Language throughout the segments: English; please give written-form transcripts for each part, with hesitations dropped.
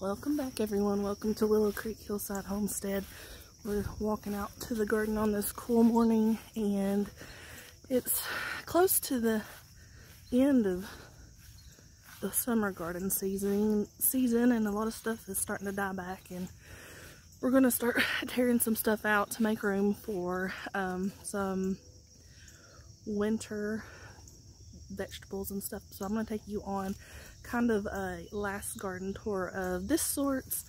Welcome back, everyone. Welcome to Willow Creek Hillside Homestead. We're walking out to the garden on this cool morning, and it's close to the end of the summer garden season, and a lot of stuff is starting to die back, and we're going to start tearing some stuff out to make room for some winter vegetables and stuff. So I'm going to take you on kind of a last garden tour of this sorts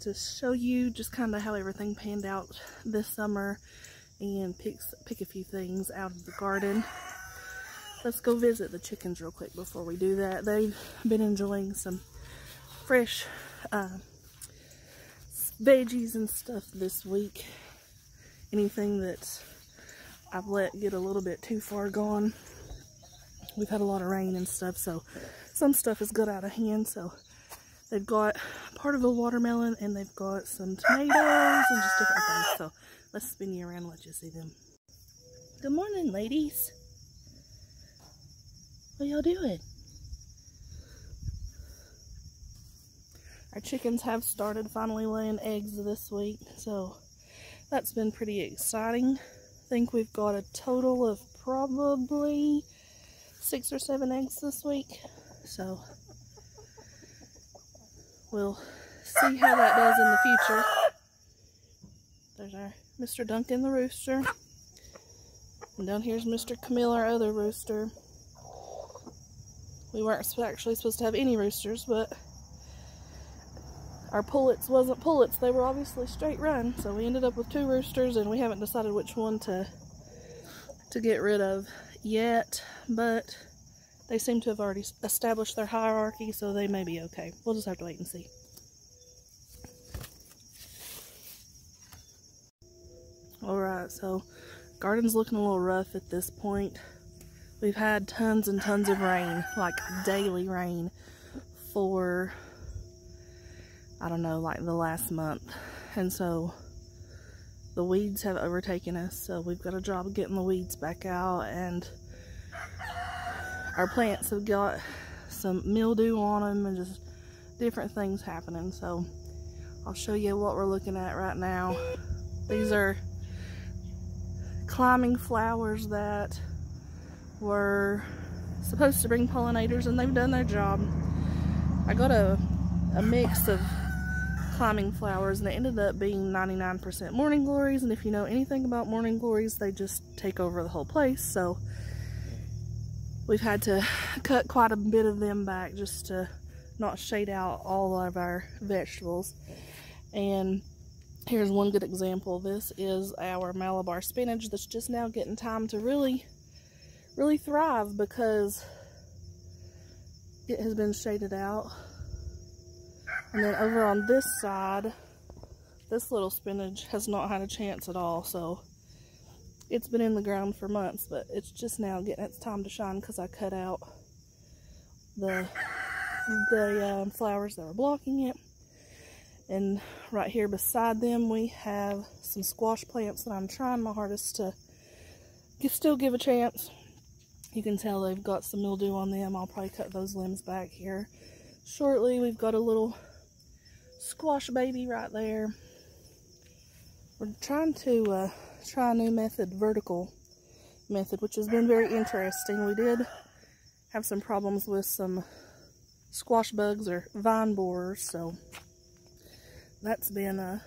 to show you just kind of how everything panned out this summer and pick a few things out of the garden. Let's go visit the chickens real quick before we do that. They've been enjoying some fresh veggies and stuff this week. Anything that I've let get a little bit too far gone. We've had a lot of rain and stuff, so some stuff has got out of hand. So they've got part of a watermelon, and they've got some tomatoes and just different things. So let's spin you around and let you see them. Good morning, ladies. What y'all doing? Our chickens have started finally laying eggs this week, so that's been pretty exciting. I think we've got a total of probably 6 or 7 eggs this week, so we'll see how that does in the future. There's our Mr. Duncan the rooster, and down here's Mr. Camille, our other rooster. We weren't actually supposed to have any roosters, but our pullets wasn't pullets. They were obviously straight run, so we ended up with 2 roosters, and we haven't decided which one to get rid of yet, but they seem to have already established their hierarchy, so they may be okay. We'll just have to wait and see. Alright, so garden's looking a little rough at this point. We've had tons and tons of rain, like daily rain, for, I don't know, like the last month. And so the weeds have overtaken us, so we've got a job of getting the weeds back out, and our plants have got some mildew on them and just different things happening. So I'll show you what we're looking at right now. These are climbing flowers that were supposed to bring pollinators, and they've done their job. I got a mix of climbing flowers, and it ended up being 99% morning glories, and if you know anything about morning glories, they just take over the whole place. So we've had to cut quite a bit of them back just to not shade out all of our vegetables. And here's one good example. This is our Malabar spinach that's just now getting time to really thrive because it has been shaded out. And then over on this side, this little spinach has not had a chance at all. So it's been in the ground for months, but it's just now getting its time to shine because I cut out the flowers that were blocking it. And right here beside them, we have some squash plants that I'm trying my hardest to still give a chance. You can tell they've got some mildew on them. I'll probably cut those limbs back here shortly. We've got a little squash baby right there. We're trying to try a new method, vertical method, which has been very interesting. We did have some problems with some squash bugs or vine borers, so that's been a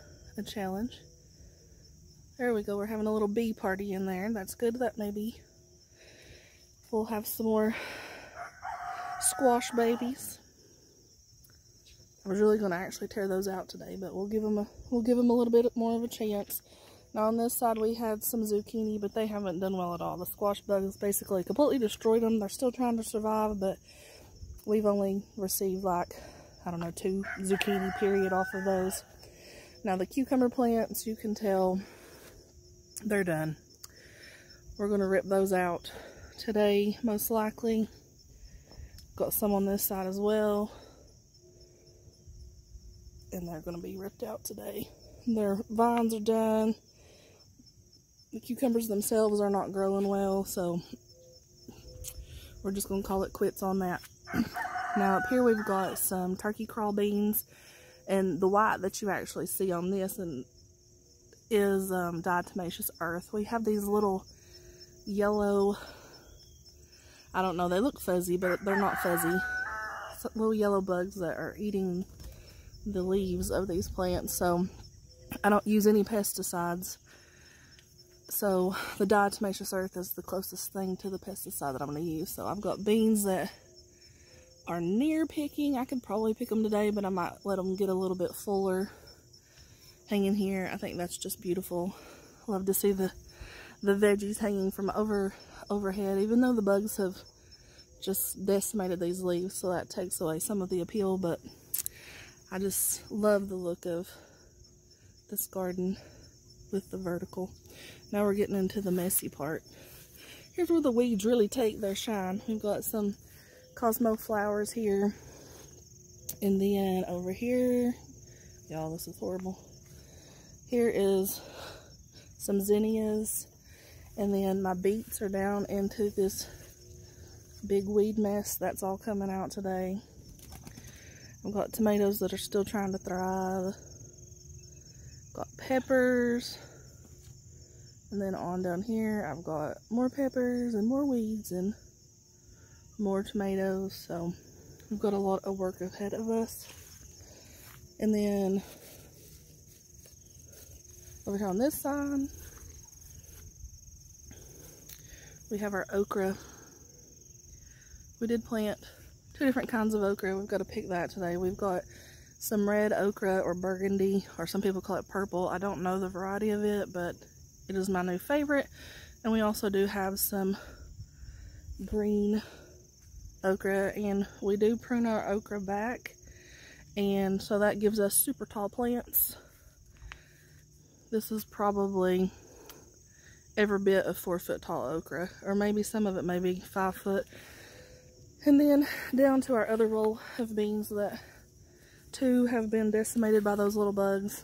challenge. There we go. We're having a little bee party in there. That's good. That maybe we'll have some more squash babies. I was really going to actually tear those out today, but we'll give them a little bit more of a chance. Now on this side we had some zucchini, but they haven't done well at all. The squash bugs basically completely destroyed them. They're still trying to survive, but we've only received like, I don't know, 2 zucchini period off of those. Now the cucumber plants, you can tell they're done. We're going to rip those out today, most likely. Got some on this side as well, and they're going to be ripped out today. Their vines are done. The cucumbers themselves are not growing well, so we're just going to call it quits on that. Now up here we've got some turkey crawl beans, and the white that you actually see on this is diatomaceous earth. We have these little yellow, I don't know, they look fuzzy, but they're not fuzzy. Little yellow bugs that are eating the leaves of these plants. So I don't use any pesticides. So the diatomaceous earth is the closest thing to the pesticide that I'm going to use. So I've got beans that are near picking. I could probably pick them today, but I might let them get a little bit fuller hanging here. I think that's just beautiful. Love to see the veggies hanging from overhead, even though the bugs have just decimated these leaves, so that takes away some of the appeal, but I just love the look of this garden with the vertical. Now we're getting into the messy part. Here's where the weeds really take their shine. We've got some Cosmo flowers here, and then over here, y'all, this is horrible. Here is some zinnias, and then my beets are down into this big weed mess that's all coming out today. I've got tomatoes that are still trying to thrive. Got peppers, and then on down here I've got more peppers and more weeds and more tomatoes. So we've got a lot of work ahead of us. And then over here on this side we have our okra. We did plant 2 different kinds of okra. We've got to pick that today. We've got some red okra, or burgundy, or some people call it purple. I don't know the variety of it, but it is my new favorite. And we also do have some green okra, and we do prune our okra back, and so that gives us super tall plants. This is probably every bit of 4-foot tall okra, or maybe some of it may be 5 foot. And then down to our other row of beans that 2 have been decimated by those little bugs.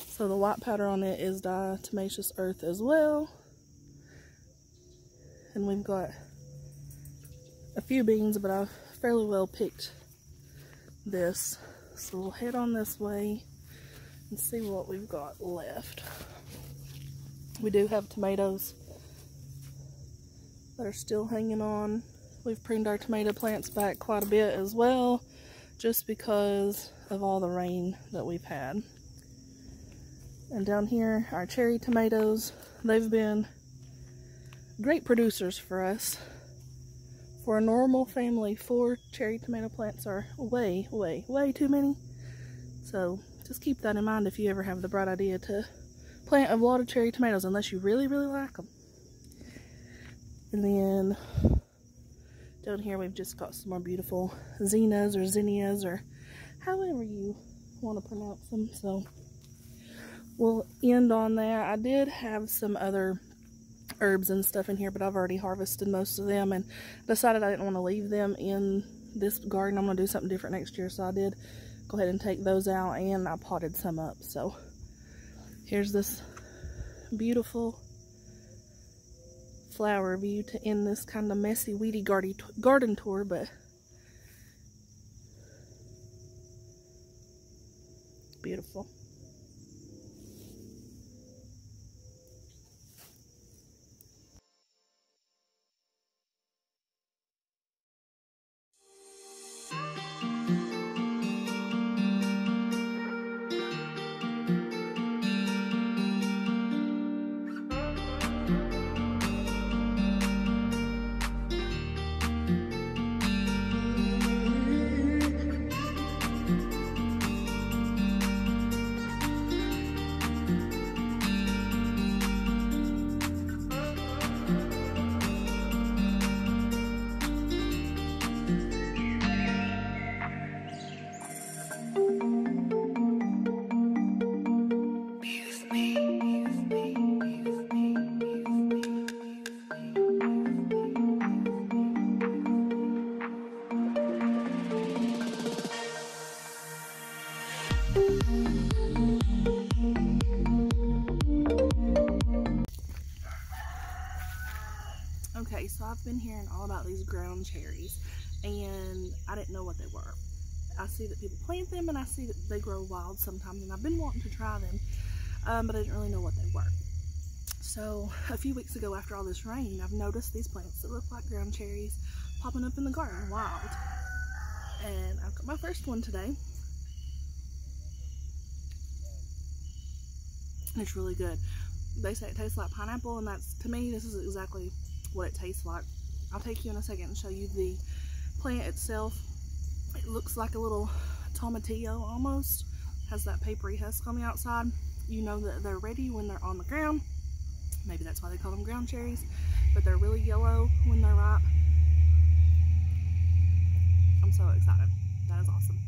So the white powder on it is diatomaceous earth as well. And we've got a few beans, but I've fairly well picked this. So we'll head on this way and see what we've got left. We do have tomatoes that are still hanging on. We've pruned our tomato plants back quite a bit as well, just because of all the rain that we've had. And down here, our cherry tomatoes, they've been great producers for us. For a normal family, 4 cherry tomato plants are way, way, way too many. So just keep that in mind if you ever have the bright idea to plant a lot of cherry tomatoes, unless you really, really like them. And then down here we've just got some more beautiful zinnias or zinnias, or however you want to pronounce them. So we'll end on there. I did have some other herbs and stuff in here, but I've already harvested most of them and decided I didn't want to leave them in this garden. I'm going to do something different next year, so I did go ahead and take those out, and I potted some up. So here's this beautiful flower view to end this kind of messy, weedy garden tour, but beautiful. Okay, so I've been hearing all about these ground cherries, and I didn't know what they were. I see that people plant them, and I see that they grow wild sometimes, and I've been wanting to try them, but I didn't really know what they were. So a few weeks ago, after all this rain, I've noticed these plants that look like ground cherries popping up in the garden wild. And I've got my first one today. It's really good. They say it tastes like pineapple, and that's, to me, this is exactly what it tastes like. I'll take you in a second and show you the plant itself. It looks like a little tomatillo almost. Has that papery husk on the outside. You know that they're ready when they're on the ground. Maybe that's why they call them ground cherries, but they're really yellow when they're ripe. I'm so excited. That is awesome.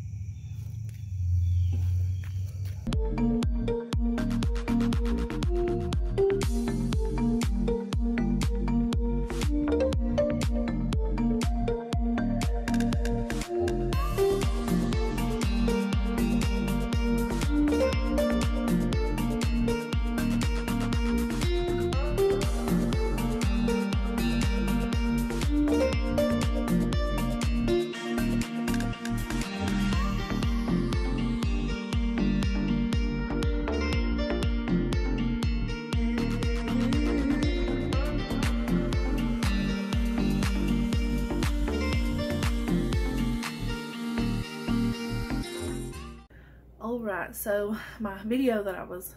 Alright, so my video that I was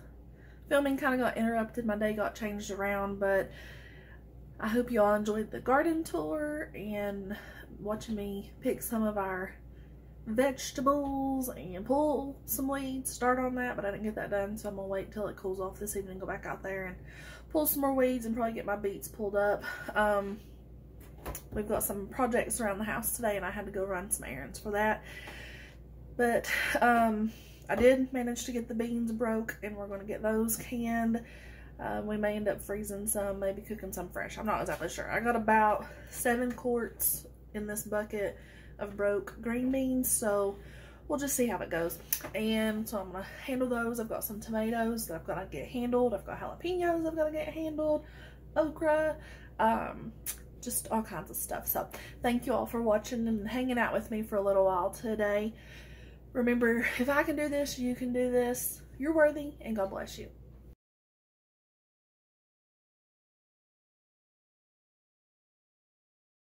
filming kind of got interrupted. My day got changed around, but I hope you all enjoyed the garden tour and watching me pick some of our vegetables and pull some weeds, start on that, but I didn't get that done, so I'm gonna wait till it cools off this evening, go back out there and pull some more weeds and probably get my beets pulled up. We've got some projects around the house today, and I had to go run some errands for that, but I did manage to get the beans broke, and we're going to get those canned. We may end up freezing some, maybe cooking some fresh. I'm not exactly sure. I got about 7 quarts in this bucket of broke green beans, so we'll just see how it goes. And so I'm going to handle those. I've got some tomatoes that I've got to get handled. I've got jalapenos I've got to get handled, okra, just all kinds of stuff. So thank you all for watching and hanging out with me for a little while today. Remember, if I can do this, you can do this. You're worthy, and God bless you.